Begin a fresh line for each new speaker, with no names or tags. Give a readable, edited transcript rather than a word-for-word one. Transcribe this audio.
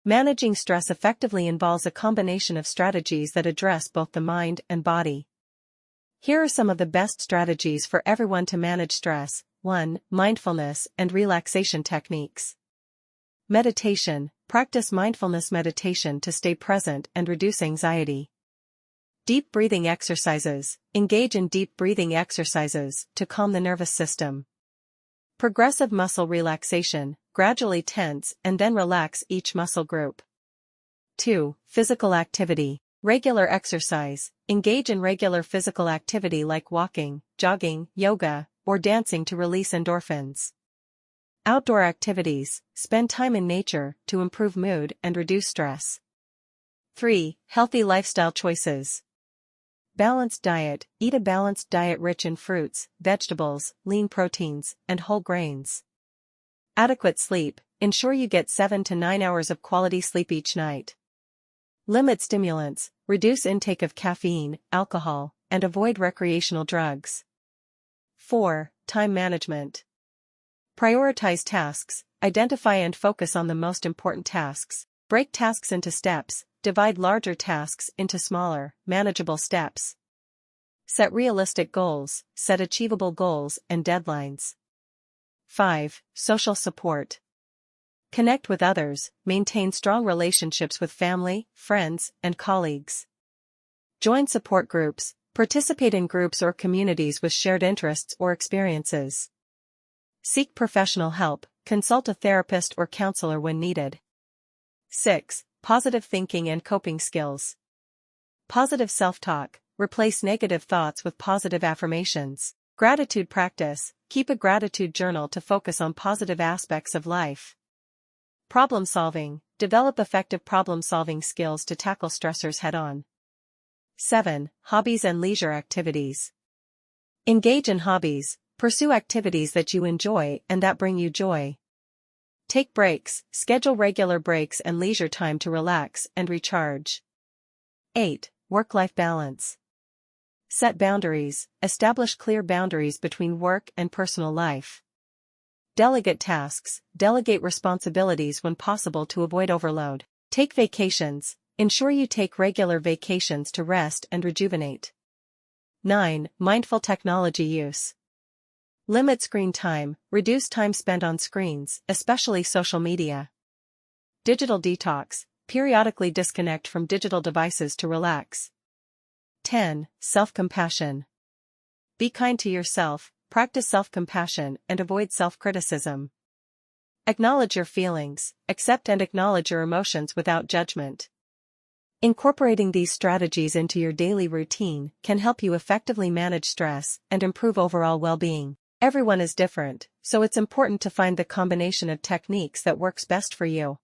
Managing stress effectively involves a combination of strategies that address both the mind and body. Here are some of the best strategies for everyone to manage stress. 1. Mindfulness and relaxation techniques. Meditation. Practice mindfulness meditation to stay present and reduce anxiety. Deep breathing exercises. Engage in deep breathing exercises to calm the nervous system. Progressive muscle relaxation. Gradually tense and then relax each muscle group. 2. Physical activity. Regular exercise. Engage in regular physical activity like walking, jogging, yoga, or dancing to release endorphins. Outdoor activities. Spend time in nature to improve mood and reduce stress. 3. Healthy lifestyle choices. Balanced diet. Eat a balanced diet rich in fruits, vegetables, lean proteins, and whole grains. Adequate sleep. Ensure you get 7 to 9 hours of quality sleep each night. Limit stimulants. Reduce intake of caffeine, alcohol, and avoid recreational drugs. 4. Time management. Prioritize tasks. Identify and focus on the most important tasks. Break tasks into steps. Divide larger tasks into smaller, manageable steps. Set realistic goals. Set achievable goals and deadlines. 5. Social support. Connect with others. Maintain strong relationships with family, friends, and colleagues. Join support groups. Participate in groups or communities with shared interests or experiences. Seek professional help. Consult a therapist or counselor when needed. 6. Positive thinking and coping skills. Positive self-talk. Replace negative thoughts with positive affirmations. Gratitude practice. Keep a gratitude journal to focus on positive aspects of life. Problem solving. Develop effective problem-solving skills to tackle stressors head-on. 7. Hobbies and leisure activities. Engage in hobbies. Pursue activities that you enjoy and that bring you joy. Take breaks. Schedule regular breaks and leisure time to relax and recharge. 8. Work-life balance. Set boundaries. Establish clear boundaries between work and personal life. Delegate tasks. Delegate responsibilities when possible to avoid overload. Take vacations. Ensure you take regular vacations to rest and rejuvenate. 9. Mindful technology use. Limit screen time. Reduce time spent on screens, especially social media. Digital detox. Periodically disconnect from digital devices to relax. 10. Self-compassion. Be kind to yourself, practice self-compassion and avoid self-criticism. Acknowledge your feelings. Accept and acknowledge your emotions without judgment. Incorporating these strategies into your daily routine can help you effectively manage stress and improve overall well-being. Everyone is different, so it's important to find the combination of techniques that works best for you.